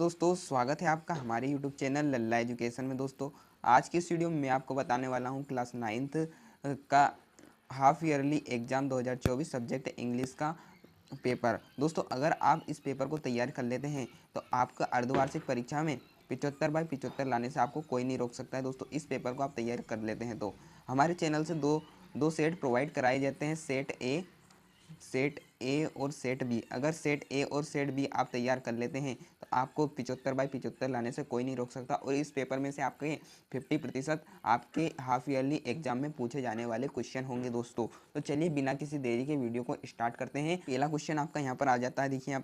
दोस्तों स्वागत है आपका हमारे यूट्यूब चैनल लल्ला एजुकेशन में। दोस्तों आज की इस वीडियो में मैं आपको बताने वाला हूं क्लास 9th का half yearly exam 2024 subject English का पेपर। दोस्तों अगर आप इस पेपर को तैयार कर लेते हैं तो आपका अर्धवार्षिक परीक्षा में 75/75 लाने से आपको कोई नहीं रोक सकता है। दोस्तों इस पेपर को आप तैयार कर लेते हैं तो हमारे चैनल से दो सेट प्रोवाइड कराए जाते हैं, सेट ए और सेट बी। अगर सेट ए और सेट बी आप तैयार कर लेते हैं तो आपको 75/75 लाने से कोई नहीं रोक सकता और इस पेपर में से आपके 50% आपके हाफ ईयरली एग्जाम में पूछे जाने वाले क्वेश्चन होंगे। दोस्तों तो चलिए बिना किसी देरी के वीडियो को स्टार्ट करते हैं। पहला क्वेश्चन आपका यहाँ पर आ जाता है। देखिए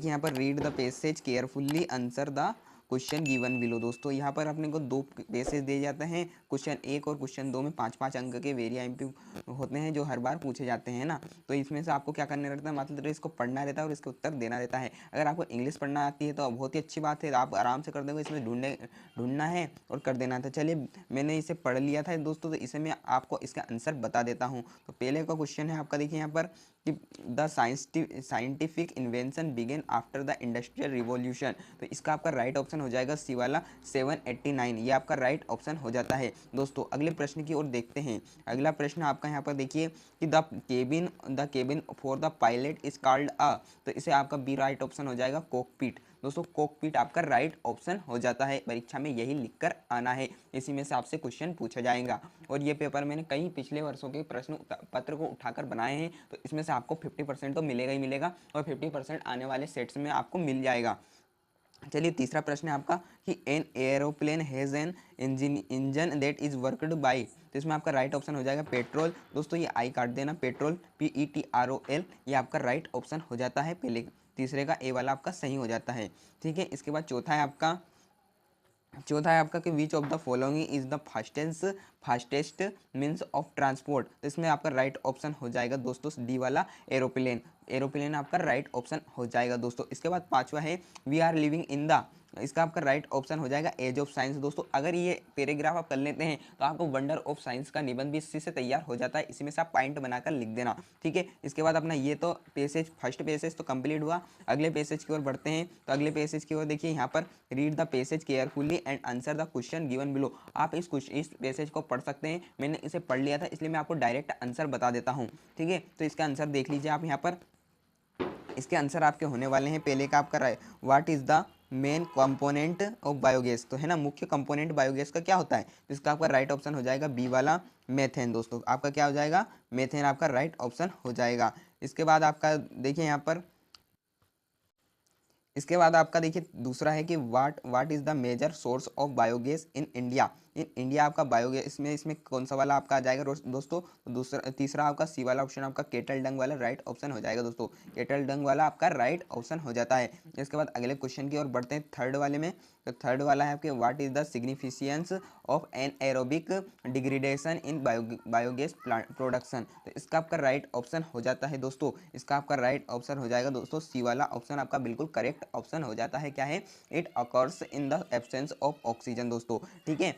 यहाँ पर read the passage carefully answer the question given below. दोस्तों यहाँ पर अपने को दो पैसेज दिए जाते हैं, क्वेश्चन 1 और क्वेश्चन 2 में 5-5 अंक के वेरिया एमपी होते हैं जो हर बार पूछे जाते हैं ना। तो इसमें से आपको क्या करना रहता है, मतलब इसको पढ़ना रहता है और इसके उत्तर देना रहता है। अगर आपको इंग्लिश पढ़ना आती है तो बहुत ही अच्छी बात है, आप आराम से कर देंगे। इसमें ढूंढना है और कर देना था। चलिए मैंने इसे पढ़ लिया था दोस्तों, तो इसे मैं आपको इसका आंसर बता देता हूँ। तो पहले का क्वेश्चन है आपका, देखिए यहाँ पर कि the scientific invention began after the industrial revolution. तो इसका आपका राइट ऑप्शन हो जाएगा सी वाला 789, ये आपका राइट ऑप्शन हो जाता है। दोस्तों अगले प्रश्न की ओर देखते हैं। अगला प्रश्न आपका यहाँ पर देखिए कि the cabin for the pilot is called a. तो इसे आपका बी राइट ऑप्शन हो जाएगा कॉकपिट। दोस्तों कॉकपिट आपका राइट ऑप्शन हो जाता है, परीक्षा में यही लिखकर आना है, इसी में से आपसे क्वेश्चन पूछा जाएगा। और ये पेपर मैंने कई पिछले वर्षों के प्रश्न पत्र को उठाकर बनाए हैं, तो इसमें से आपको 50% तो मिलेगा ही मिलेगा और 50% आने वाले सेट्स में आपको मिल जाएगा। चलिए तीसरा प्रश्न है आपका कि an aeroplane has an engine that is worked by. तो इसमें आपका राइट ऑप्शन हो जाएगा पेट्रोल। दोस्तों ये आई काट देना, पेट्रोल PETROL, ये आपका राइट ऑप्शन हो जाता है। पहले तीसरे का ए वाला आपका सही हो जाता है। ठीक है, इसके बाद चौथा है आपका कि which of the following is the fastest means of transport. तो इसमें आपका राइट ऑप्शन हो जाएगा दोस्तों डी वाला एरोप्लेन आपका राइट ऑप्शन हो जाएगा। दोस्तों इसके बाद पांचवा है we are living in the. इसका आपका राइट ऑप्शन हो जाएगा एज ऑफ साइंस। दोस्तों अगर ये पैराग्राफ आप कर लेते हैं तो आपको वंडर ऑफ साइंस का निबंध भी इसी से तैयार हो जाता है, इसी में से आप पॉइंट बनाकर लिख देना। ठीक है, इसके बाद अपना ये तो फर्स्ट पैसेज तो कंप्लीट हुआ। अगले पैसेज की ओर बढ़ते हैं। तो अगले पैसेज की ओर देखिए यहाँ पर read the passage carefully and answer the question given below. आप इस पैसेज को पढ़ सकते हैं, मैंने इसे पढ़ लिया था इसलिए मैं आपको डायरेक्ट आंसर बता देता हूँ। ठीक है, तो इसका आंसर देख लीजिए आप यहाँ पर। इसके आंसर आपके होने वाले हैं। पहले का आपका what is the main component of biogas. तो है ना, मुख्य कंपोनेंट बायोगैस का क्या होता है। तो इसका आपका राइट ऑप्शन हो जाएगा बी वाला मेथेन। दोस्तों आपका क्या हो जाएगा, मेथेन आपका राइट ऑप्शन हो जाएगा। इसके बाद आपका देखिए यहाँ पर, इसके बाद आपका देखिए दूसरा है कि what is the major source of biogas in India आपका बायोगैस में इसमें कौन सा वाला आपका आ जाएगा दोस्तों। तीसरा आपका सी वाला ऑप्शन आपका केटल डंग वाला राइट ऑप्शन हो जाएगा। दोस्तों केटल डंग वाला आपका राइट ऑप्शन हो जाता है। इसके बाद अगले क्वेश्चन की ओर बढ़ते हैं थर्ड वाले में। तो थर्ड वाला है आपके what is the significance of an aerobic degradation in biogas production. तो इसका आपका राइट ऑप्शन हो जाता है दोस्तों, इसका आपका राइट ऑप्शन हो जाएगा दोस्तों सी वाला ऑप्शन आपका बिल्कुल करेक्ट ऑप्शन हो जाता है। क्या है, it occurs in the absence of oxygen. दोस्तों ठीक है,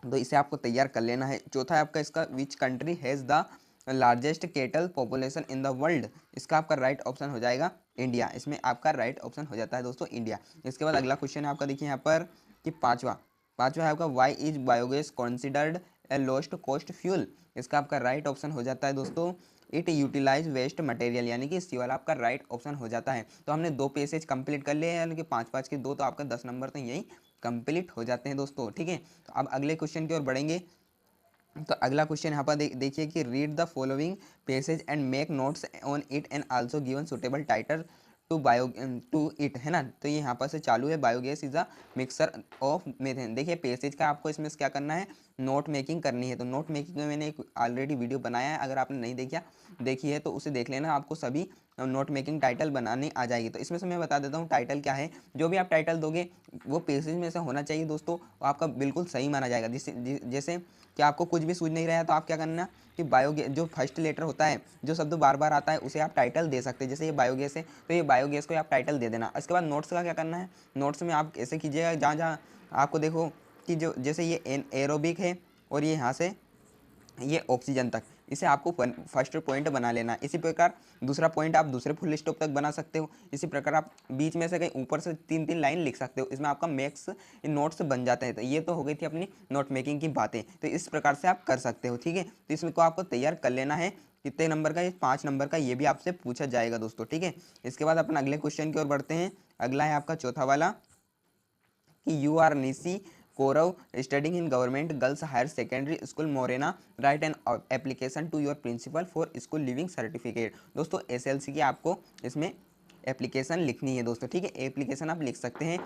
तो इसे आपको तैयार कर लेना है। चौथा है आपका इसका which country has the largest kettle population in the world. इसका आपका राइट ऑप्शन हो जाएगा इंडिया, इसमें आपका राइट ऑप्शन हो जाता है दोस्तों इंडिया। इसके बाद अगला क्वेश्चन है आपका देखिए यहाँ पर कि पांचवा है आपका why is biogas considered a lowest cost fuel. इसका आपका राइट ऑप्शन हो जाता है दोस्तों इट यूटिलाइज वेस्ट मटेरियल, यानी कि इसी वाला आपका राइट ऑप्शन हो जाता है। तो हमने दो पैसेज कंप्लीट कर लिए हैं, यानी कि 5-5 के दो, तो आपका 10 नंबर तो यही कंप्लीट हो जाते हैं दोस्तों। ठीक है, तो अब अगले क्वेश्चन की ओर बढ़ेंगे। तो अगला क्वेश्चन यहाँ पर देखिए कि read the following passage and make notes on it and also given suitable title to it. है ना, तो ये यहाँ पर से चालू है biogas is a mixer of methane. देखिए पैसेज का आपको इसमें क्या करना है, नोट मेकिंग करनी है। तो नोट मेकिंग में मैंने एक ऑलरेडी वीडियो बनाया है, अगर आपने नहीं देखी है तो उसे देख लेना, आपको सभी नोट मेकिंग टाइटल बनाने आ जाएगी। तो इसमें से मैं बता देता हूँ टाइटल क्या है। जो भी आप टाइटल दोगे वो पैसेज में से होना चाहिए दोस्तों, आपका बिल्कुल सही माना जाएगा। जैसे कि आपको कुछ भी सूझ नहीं रहा है तो आप क्या करना कि बायोगैस जो फर्स्ट लेटर होता है, जो शब्द बार बार आता है उसे आप टाइटल दे सकते हैं। जैसे ये बायोगैस है तो ये बायोगैस को आप टाइटल दे देना। इसके बाद नोट्स का क्या करना है, नोट्स में आप ऐसे कीजिएगा जहाँ जहाँ आपको देखो कि जो जैसे ये एरोबिक है और ये यहाँ से ये ऑक्सीजन तक, इसे आपको फर्स्ट पॉइंट बना लेना है। इसी प्रकार दूसरा पॉइंट आप दूसरे फुल स्टॉप तक बना सकते हो। इसी प्रकार आप बीच में से कहीं ऊपर से 3-3 लाइन लिख सकते हो, इसमें आपका मैक्स नोट्स बन जाते हैं। तो ये तो हो गई थी अपनी नोट मेकिंग की बातें। तो इस प्रकार से आप कर सकते हो, ठीक है। तो इसमें को आपको तैयार कर लेना है। कितने नंबर का? ये 5 नंबर का, ये भी आपसे पूछा जाएगा दोस्तों, ठीक है। इसके बाद अपन अगले क्वेश्चन की ओर बढ़ते हैं। अगला है आपका चौथा वाला कि you are Nishi Kaurav studying in government girls higher secondary school Morena, write an application to your principal for school leaving certificate. दोस्तों एसएलसी की आपको इसमें एप्लीकेशन लिखनी है दोस्तों, ठीक है। एप्लीकेशन आप लिख सकते हैं,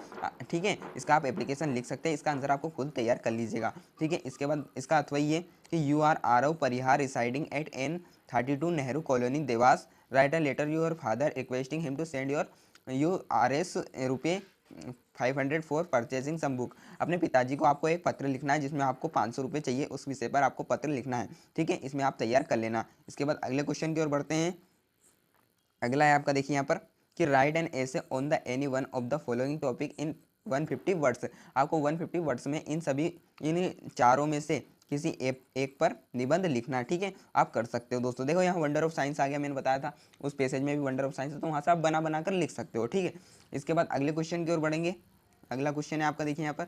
ठीक है। इसका आप एप्लीकेशन लिख सकते हैं, इसका आंसर आपको खुद तैयार कर लीजिएगा, ठीक है। इसके बाद इसका अथवा ये कि you are Aarav Parihar residing at N32 Nehru colony Dewas, write a letter your father requesting him to send you R S रुपये 500 फॉर परचेजिंग सम बुक। अपने पिताजी को आपको एक पत्र लिखना है जिसमें आपको 500 रुपये चाहिए, उस विषय पर आपको पत्र लिखना है, ठीक है। इसमें आप तैयार कर लेना। इसके बाद अगले क्वेश्चन की ओर बढ़ते हैं। अगला है आपका, देखिए यहाँ पर कि right an essay on the any one of the following topic in 150 words. आपको 150 वर्ड्स में इन चारों में से किसी एक पर निबंध लिखना है, ठीक है। आप कर सकते हो दोस्तों। देखो यहाँ वंडर ऑफ साइंस आ गया, मैंने बताया था उस पैसेज में भी वंडर ऑफ साइंस है, तो वहाँ से आप बना कर लिख सकते हो, ठीक है। इसके बाद अगले क्वेश्चन की ओर बढ़ेंगे। अगला क्वेश्चन है आपका, देखिए यहाँ पर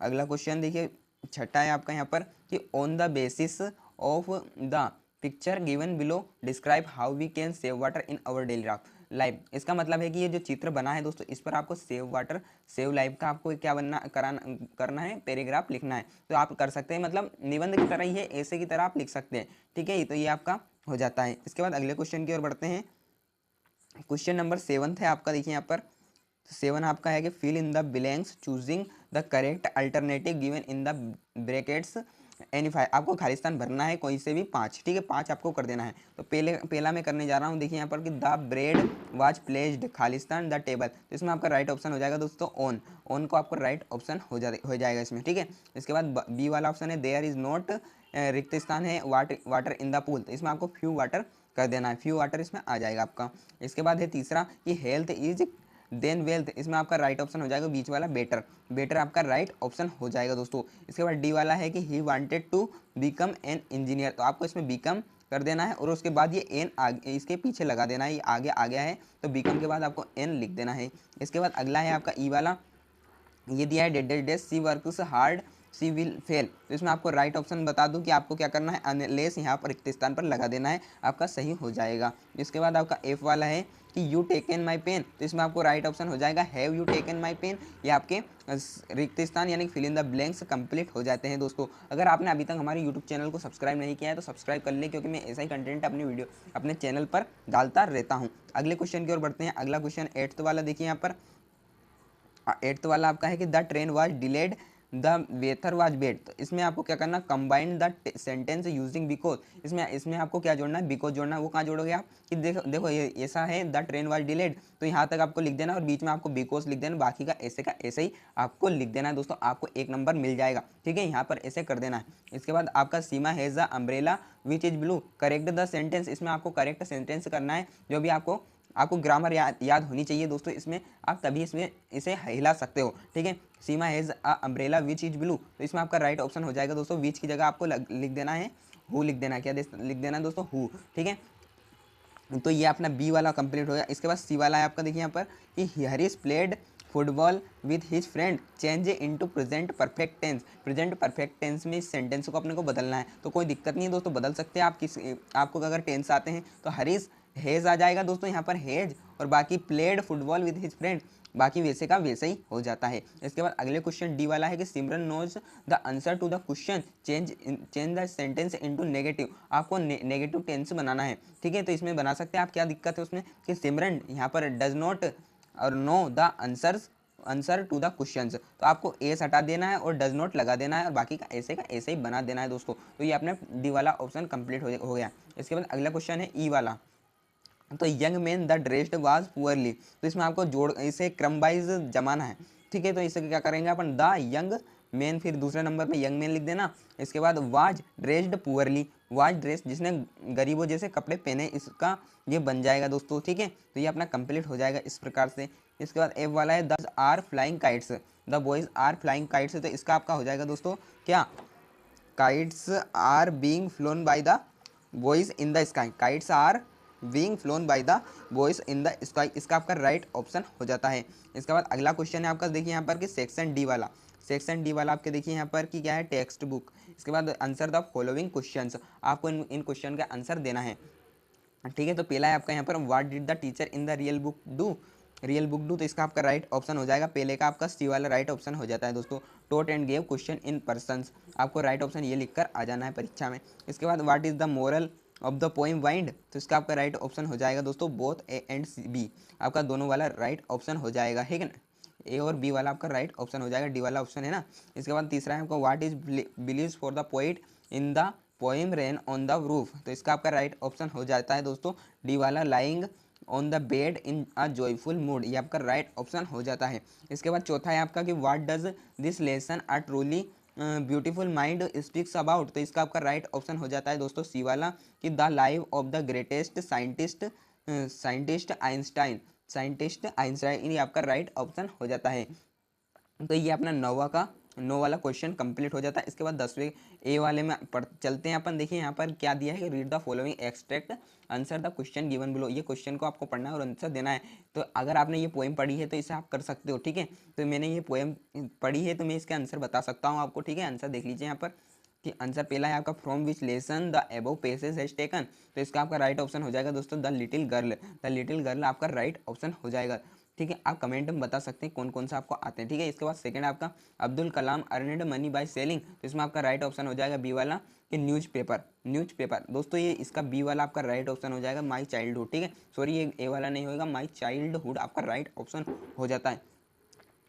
अगला क्वेश्चन देखिए छठा है आपका यहाँ पर कि on the basis of the picture given below describe how we can save water in our daily life. इसका मतलब है कि ये जो चित्र बना है दोस्तों, इस पर आपको सेव वाटर सेव लाइफ का आपको क्या करना है, पैराग्राफ लिखना है। तो आप कर सकते हैं, मतलब निबंध की तरह ही है, ऐसे की तरह आप लिख सकते हैं, ठीक है। तो ये आपका हो जाता है। इसके बाद अगले क्वेश्चन की ओर बढ़ते हैं। क्वेश्चन नंबर 7 है आपका, देखिए यहाँ पर 7 आपका है कि fill in the blanks choosing the correct alternative given in the brackets any 5। आपको खालिस्तान भरना है कोई से भी 5, ठीक है। 5 आपको कर देना है। तो पहला मैं करने जा रहा हूँ, देखिए यहाँ पर कि the bread was placed Khalistan the table. तो इसमें आपका राइट ऑप्शन हो जाएगा दोस्तों ऑन को आपको राइट ऑप्शन हो जाएगा इसमें, ठीक है। इसके बाद बी वाला ऑप्शन है देयर इज नॉट, रिक्त स्थान है वाटर इन द पूल। तो इसमें आपको फ्यू वाटर कर देना है, फ्यू वाटर इसमें आ जाएगा आपका। इसके बाद है तीसरा कि हेल्थ इज देन वेल्थ। इसमें आपका राइट ऑप्शन हो जाएगा बीच वाला बेटर आपका राइट ऑप्शन हो जाएगा दोस्तों। इसके बाद डी वाला है कि he wanted to become an engineer. तो आपको इसमें बिकम कर देना है और उसके बाद ये एन आगे इसके पीछे लगा देना है, ये आगे आ गया है तो बिकम के बाद आपको एन लिख देना है। इसके बाद अगला है आपका ई वाला, ये दिया है डेड she works hard she will fail. तो इसमें आपको राइट ऑप्शन बता दूं कि आपको क्या करना है, अनलेस यहाँ पर रिक्त स्थान पर लगा देना है, आपका सही हो जाएगा। इसके बाद आपका एफ वाला है कि यू टेकन माई पेन। तो इसमें आपको राइट ऑप्शन हो जाएगा have you taken my pen. ये आपके रिक्त स्थान यानी fill in the blanks complete हो जाते हैं दोस्तों। अगर आपने अभी तक हमारे यूट्यूब चैनल को सब्सक्राइब नहीं किया है तो सब्सक्राइब कर ले, क्योंकि मैं ऐसा ही कंटेंट अपनी वीडियो अपने चैनल पर डालता रहता हूँ। अगले क्वेश्चन की ओर बढ़ते हैं। अगला क्वेश्चन 8th वाला देखिए यहाँ पर 8th वाला आपका है कि the train was delayed the weather was bad. तो इसमें आपको क्या करना, combined the sentence using because. इसमें आपको क्या जोड़ना है, बिकॉज जोड़ना है। वो कहाँ जोड़ोगे आप कि देखो ये ऐसा है द ट्रेन वाज डिलेड, तो यहाँ तक आपको लिख देना और बीच में आपको बिकॉज लिख देना, बाकी का ऐसे ही आपको लिख देना है दोस्तों। आपको 1 नंबर मिल जाएगा, ठीक है। यहाँ पर ऐसे कर देना है। इसके बाद आपका Seema has the umbrella which is blue, correct the sentence. इसमें आपको करेक्ट सेंटेंस करना है, जो भी आपको ग्रामर याद होनी चाहिए दोस्तों। इसमें आप तभी इसे हिला सकते हो, ठीक है। Seema has a umbrella which is blue. तो इसमें आपका राइट ऑप्शन हो जाएगा दोस्तों, विच की जगह आपको लिख देना है हु, लिख देना है, क्या लिख देना है दोस्तों, हु, ठीक है। तो ये अपना बी वाला कंप्लीट हो गया। इसके बाद सी वाला है आपका, देखिए यहाँ पर कि Harish played football with his friend, change into present perfect tense. Present perfect tense में इस सेंटेंस को अपने को बदलना है, तो कोई दिक्कत नहीं है दोस्तों, बदल सकते हैं आप। आपको अगर टेंस आते हैं तो हरीश हेज आ जाएगा दोस्तों यहाँ पर हेज, और बाकी played football with his friend, बाकी वैसे का वैसे ही हो जाता है। इसके बाद अगले क्वेश्चन डी वाला है कि Simran knows the answer to the question change the sentence into negative. आपको नेगेटिव टेंस बनाना है, ठीक है। तो इसमें बना सकते हैं आप, क्या दिक्कत है उसमें कि सिमरन यहाँ पर डज नॉट और know the answer to the questions. तो आपको एस हटा देना है और डज नॉट लगा देना है, और बाकी का ऐसे ही बना देना है दोस्तों। तो ये अपने डी वाला ऑप्शन कंप्लीट हो गया। इसके बाद अगला क्वेश्चन है ई वाला, तो young man the dressed was poorly. तो इसमें आपको इसे क्रम वाइज जमाना है, ठीक है। तो इसे क्या करेंगे अपन, द यंग मैन, फिर दूसरे नंबर पे यंग मैन लिख देना। इसके बाद was dressed poorly, was dress जिसने गरीबों जैसे कपड़े पहने, इसका ये बन जाएगा दोस्तों, ठीक है। तो ये अपना कंप्लीट हो जाएगा इस प्रकार से। इसके बाद एफ वाला है they are flying kites, the boys are flying kites. तो इसका आपका हो जाएगा दोस्तों क्या, kites are being flown by the boys in the sky, kites are being flown by the boys in the sky, इसका आपका राइट ऑप्शन हो जाता है। इसके बाद अगला क्वेश्चन है आपका, देखिए यहाँ पर कि सेक्शन डी वाला, सेक्शन डी वाला आपके देखिए यहाँ पर कि क्या है, टेक्स्ट बुक। इसके बाद आंसर द फॉलोइंग क्वेश्चंस, आपको इन क्वेश्चन का आंसर देना है, ठीक है। तो पहला है आपका यहाँ पर, what did the teacher in the real book do, real book do, तो इसका आपका राइट ऑप्शन हो जाएगा, पहले का आपका सी वाला राइट ऑप्शन हो जाता है दोस्तों। Taught and gave question in persons, आपको राइट ऑप्शन ये लिखकर आ जाना है परीक्षा में। इसके बाद what is the moral of the poem wind, तो इसका आपका राइट ऑप्शन हो जाएगा दोस्तों बोथ ए एंड बी, आपका दोनों वाला राइट ऑप्शन हो जाएगा, ठीक है ना। ए और बी वाला आपका राइट ऑप्शन हो जाएगा, डी वाला ऑप्शन है ना। इसके बाद तीसरा है आपका, what is believes for the poet in the poem rain on the roof, तो इसका आपका राइट ऑप्शन हो जाता है दोस्तों डी वाला, lying on the bed in a joyful mood, ये आपका राइट ऑप्शन हो जाता है। इसके बाद चौथा है आपका कि what does this lesson are truly beautiful mind speaks about, तो इसका आपका राइट ऑप्शन हो जाता है दोस्तों सी वाला, कि the life of the greatest scientist Einstein, scientist Einstein, ये आपका राइट ऑप्शन हो जाता है। तो ये अपना नो वाला क्वेश्चन कंप्लीट हो जाता है। इसके बाद 10वें ए वाले में चलते हैं अपन, देखिए यहाँ पर क्या दिया है, read the following extract answer the question given below, ये क्वेश्चन को आपको पढ़ना है और आंसर देना है। तो अगर आपने ये पोएम पढ़ी है तो इसे आप कर सकते हो, ठीक है। तो मैंने ये पोएम पढ़ी है तो मैं इसका आंसर बता सकता हूँ आपको, ठीक है। आंसर देख लीजिए यहाँ पर कि आंसर पहला है आपका, from which lesson the above passage has taken, तो इसका आपका राइट ऑप्शन हो जाएगा दोस्तों द लिटिल गर्ल आपका राइट ऑप्शन हो जाएगा, ठीक है। आप कमेंट में बता सकते हैं कौन कौन सा आपको आते हैं, ठीक है। इसके बाद सेकंड आपका, Abdul Kalam earned money by selling, तो इसमें आपका राइट ऑप्शन हो जाएगा बी वाला कि न्यूज़पेपर दोस्तों, ये इसका बी वाला आपका राइट ऑप्शन हो जाएगा माई चाइल्डहुड, ठीक है। सॉरी ये ए वाला नहीं होगा, माई चाइल्डहुड आपका राइट ऑप्शन हो जाता है।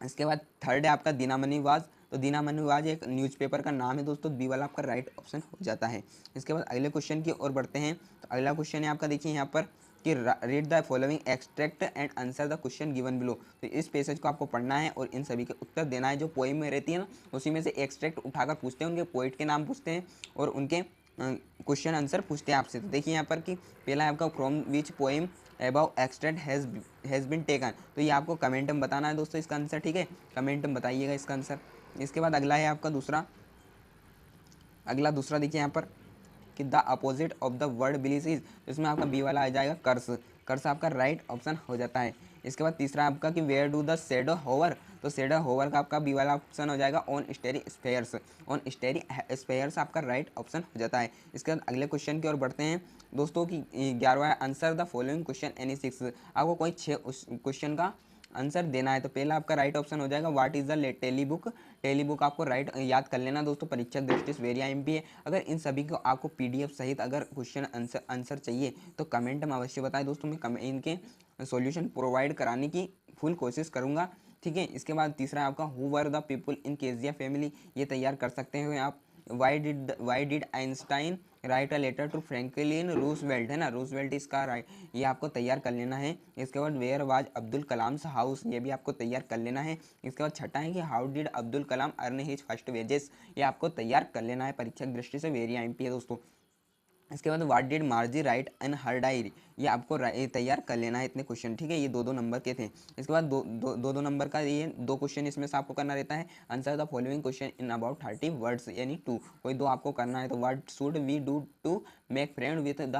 इसके बाद थर्ड है आपका दिनामनी वाज, तो दिनामनी वाज एक न्यूज़पेपर का नाम है दोस्तों, बी वाला आपका राइट ऑप्शन हो जाता है। इसके बाद अगले क्वेश्चन की ओर बढ़ते हैं। तो अगला क्वेश्चन है आपका, देखिए यहाँ पर कि read the following extract and answer the question given below, तो इस पैसेज को आपको पढ़ना है और इन सभी के उत्तर देना है। जो पोइम में रहती है ना, उसी में से एक्सट्रैक्ट उठाकर पूछते हैं, उनके पोइट के नाम पूछते हैं और उनके क्वेश्चन आंसर पूछते हैं आपसे। तो देखिए यहाँ पर कि पहला है आपका, from which poem above extract has been taken, तो ये आपको कमेंट में बताना है दोस्तों इसका आंसर, ठीक है। कमेंट में बताइएगा इसका आंसर। इसके बाद अगला है आपका दूसरा देखिए यहाँ पर कि the opposite of the word believe is, इसमें आपका बी वाला आ जाएगा कर्स आपका राइट ऑप्शन हो जाता है। इसके बाद तीसरा आपका कि where do the shadow hover, तो शेडो होवर का आपका बी वाला ऑप्शन हो जाएगा ऑन स्टेरी स्फेयर्स आपका राइट ऑप्शन हो जाता है। इसके बाद अगले क्वेश्चन की ओर बढ़ते हैं दोस्तों की 11वां answer the following question any 6, आपको कोई 6 क्वेश्चन का आंसर देना है। तो पहला आपका राइट ऑप्शन हो जाएगा what is the telly book आपको राइट याद कर लेना दोस्तों, परीक्षा दृष्टि से वेरी IMP है। अगर इन सभी को आपको PDF सहित अगर क्वेश्चन आंसर चाहिए तो कमेंट में अवश्य बताएं दोस्तों, मैं इनके सॉल्यूशन प्रोवाइड कराने की फुल कोशिश करूंगा, ठीक है। इसके बाद तीसरा आपका who were the people in Kezia family, ये तैयार कर सकते हैं आप। Why did Einstein write a letter to Franklin Roosevelt, है ना, रूजवेल्ट इसका राइट, ये आपको तैयार कर लेना है। इसके बाद where was Abdul Kalam's house, ये भी आपको तैयार कर लेना है। इसके बाद छठा है कि how did Abdul Kalam earn his first wages, ये आपको तैयार कर लेना है, परीक्षा की दृष्टि से वेरी IMP है दोस्तों। इसके बाद what did मार्जी right in her diary, ये आपको तैयार कर लेना है इतने क्वेश्चन, ठीक है। ये 2-2 नंबर के थे। इसके बाद 2-2 नंबर का ये 2 क्वेश्चन इसमें से आपको करना रहता है, answer the following question in about 30 words, यानी 2 कोई 2 आपको करना है। तो what should we do to make friend with the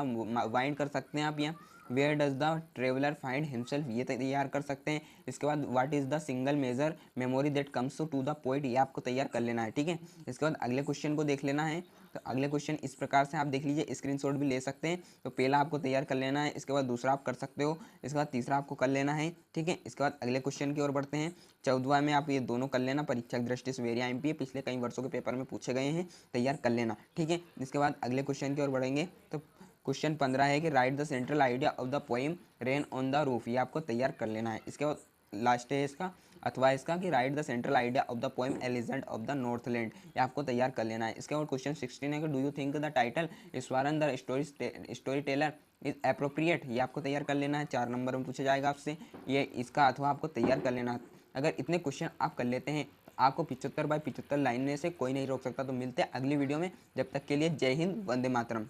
wind कर सकते हैं आप यहाँ, where does the traveller find himself, ये तैयार कर सकते हैं। इसके बाद what is the single major memory that comes to the poet, ये आपको तैयार कर लेना है, ठीक है। इसके बाद अगले क्वेश्चन को देख लेना है। तो अगले क्वेश्चन इस प्रकार से आप देख लीजिए, स्क्रीनशॉट भी ले सकते हैं। तो पहला आपको तैयार कर लेना है, इसके बाद दूसरा आप कर सकते हो, इसके बाद तीसरा आपको कर लेना है, ठीक है। इसके बाद अगले क्वेश्चन की ओर बढ़ते हैं। 14वां में आप ये दोनों कर लेना, परीक्षा की दृष्टि से वेरी IMP है, पिछले कई वर्षों के पेपर में पूछे गए हैं, तैयार कर लेना, ठीक है। इसके बाद अगले क्वेश्चन की ओर बढ़ेंगे। तो क्वेश्चन 15 है कि right the central idea of the poem rain on the roof, ये आपको तैयार कर लेना है। इसके बाद लास्ट है इसका अथवा इसका कि right the central idea of the poem A legend of the Northland, ये आपको तैयार कर लेना है। इसके बाद क्वेश्चन 16 है कि do you think the title Eswaran the story teller is appropriate, ये आपको तैयार कर लेना है, 4 नंबर में पूछा जाएगा आपसे ये इसका अथवा आपको तैयार कर लेना है। अगर इतने क्वेश्चन आप कर लेते हैं तो आपको 75 बाय 75 लाइन में से कोई नहीं रोक सकता। तो मिलते हैं अगली वीडियो में, जब तक के लिए जय हिंद, वंदे मातरम।